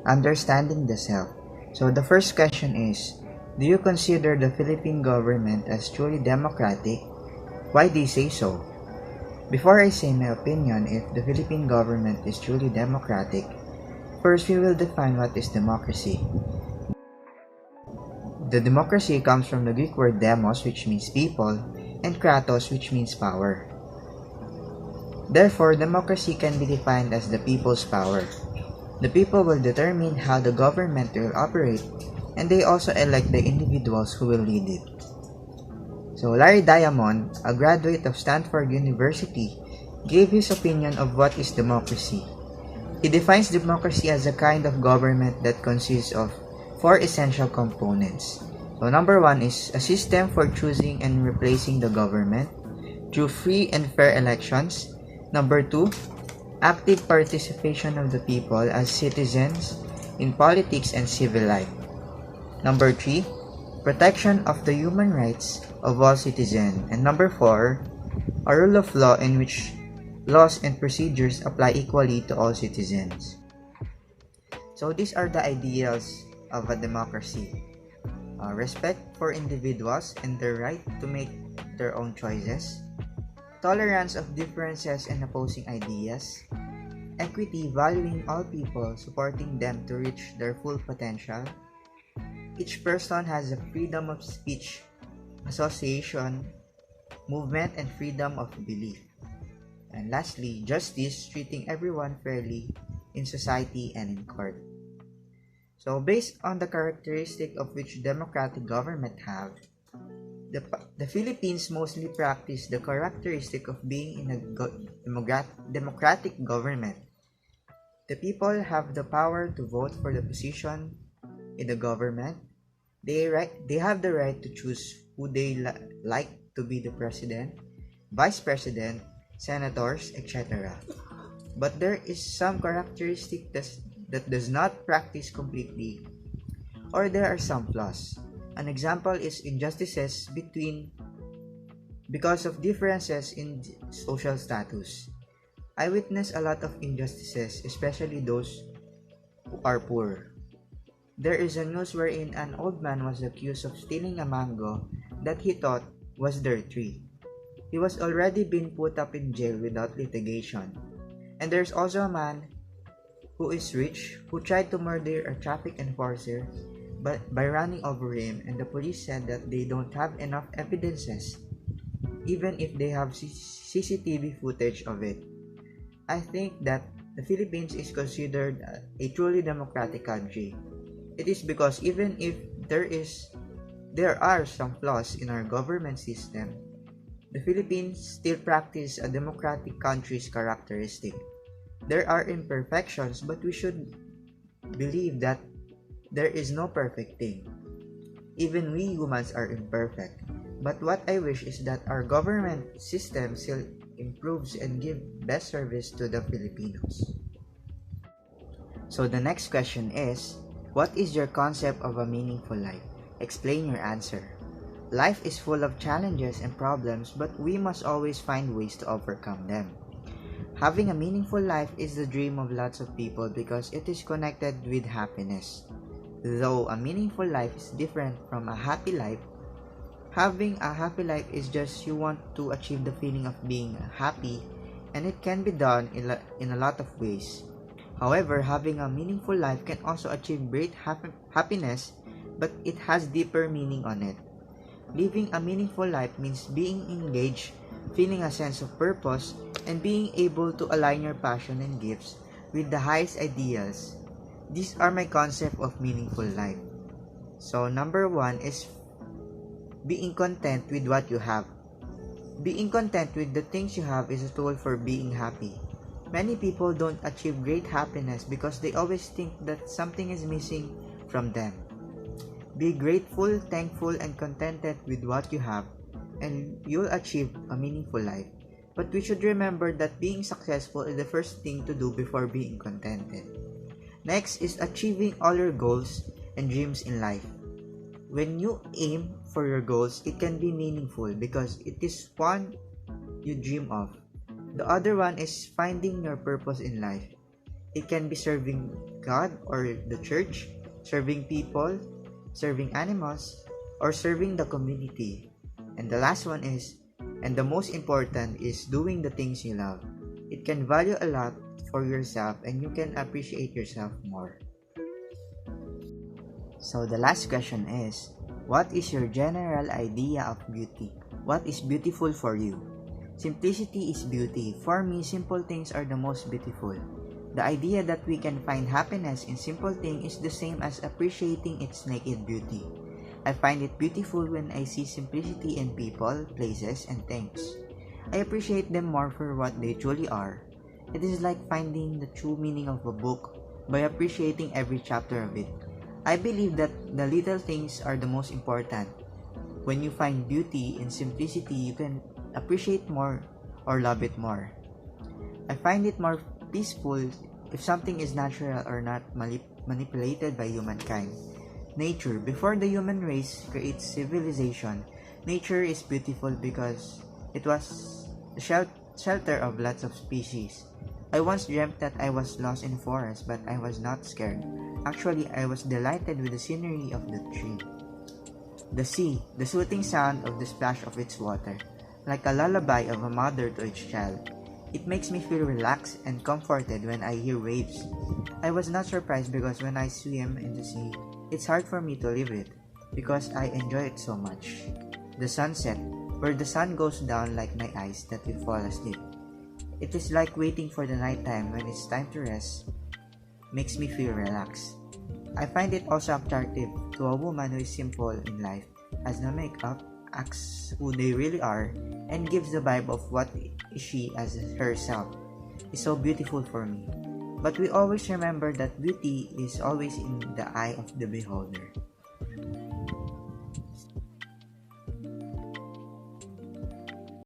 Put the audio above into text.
Understanding the self. So the first question is, do you consider the Philippine government as truly democratic? Why do you say so? Before I say my opinion if the Philippine government is truly democratic, first we will define what is democracy. The democracy comes from the Greek word demos, which means people, and kratos, which means power. Therefore, democracy can be defined as the people's power. The people will determine how the government will operate, and they also elect the individuals who will lead it. So Larry Diamond, a graduate of Stanford University, gave his opinion of what is democracy. He defines democracy as a kind of government that consists of four essential components. So number one is a system for choosing and replacing the government through free and fair elections. Number two, active participation of the people as citizens in politics and civil life. Number three, protection of the human rights of all citizens. And number four, a rule of law in which laws and procedures apply equally to all citizens. So these are the ideals of a democracy. Respect for individuals and their right to make their own choices. Tolerance of differences and opposing ideas. Equity, valuing all people, supporting them to reach their full potential. Each person has the freedom of speech, association, movement, and freedom of belief. And lastly, justice, treating everyone fairly in society and in court. So based on the characteristic of which democratic government have, the Philippines mostly practice the characteristic of being in a democratic government. The people have the power to vote for the position in the government. They have the right to choose who they like to be the president, vice president, senators, etc. But there is some characteristic that does not practice completely, or there are some flaws. An example is injustices because of differences in social status. I witness a lot of injustices, especially those who are poor. There is a news wherein an old man was accused of stealing a mango that he thought was their tree. He was already been put up in jail without litigation. And there's also a man who is rich who tried to murder a traffic enforcer by running over him, and the police said that they don't have enough evidences even if they have CCTV footage of it. I think that the Philippines is considered a truly democratic country. It is because even if there are some flaws in our government system, the Philippines still practice a democratic country's characteristic. There are imperfections, but we should believe that there is no perfect thing. Even we humans are imperfect. But what I wish is that our government system still improves and give best service to the Filipinos. So the next question is, what is your concept of a meaningful life? Explain your answer. Life is full of challenges and problems, but we must always find ways to overcome them. Having a meaningful life is the dream of lots of people because it is connected with happiness. Though a meaningful life is different from a happy life, having a happy life is just you want to achieve the feeling of being happy, and it can be done in a lot of ways. However, having a meaningful life can also achieve great happiness, but it has deeper meaning on it. Living a meaningful life means being engaged, feeling a sense of purpose, and being able to align your passion and gifts with the highest ideals. These are my concept of meaningful life. So number one is being content with what you have. Being content with the things you have is a tool for being happy. Many people don't achieve great happiness because they always think that something is missing from them. Be grateful, thankful, and contented with what you have, and you'll achieve a meaningful life. But we should remember that being successful is the first thing to do before being contented. Next is achieving all your goals and dreams in life. When you aim for your goals, it can be meaningful because it is one you dream of. The other one is finding your purpose in life. It can be serving God or the church, serving people, serving animals, or serving the community. And the last one is, and the most important, is doing the things you love. It can value a lot for yourself and you can appreciate yourself more. So the last question is, what is your general idea of beauty? What is beautiful for you? Simplicity is beauty. For me, simple things are the most beautiful. The idea that we can find happiness in simple things is the same as appreciating its naked beauty. I find it beautiful when I see simplicity in people, places, and things. I appreciate them more for what they truly are. It is like finding the true meaning of a book by appreciating every chapter of it. I believe that the little things are the most important. When you find beauty in simplicity, you can appreciate more or love it more. I find it more peaceful if something is natural or not manipulated by humankind. Nature. Before the human race creates civilization, nature is beautiful because it was the shelter of lots of species. I once dreamt that I was lost in a forest, but I was not scared. Actually, I was delighted with the scenery of the tree. The sea, the soothing sound of the splash of its water, like a lullaby of a mother to its child. It makes me feel relaxed and comforted when I hear waves. I was not surprised because when I swim in the sea, it's hard for me to leave it because I enjoy it so much. The sunset, where the sun goes down like my eyes that will fall asleep. It is like waiting for the nighttime when it's time to rest, makes me feel relaxed. I find it also attractive to a woman who is simple in life, has no makeup, acts who they really are, and gives the vibe of what she as herself. It's so beautiful for me. But we always remember that beauty is always in the eye of the beholder.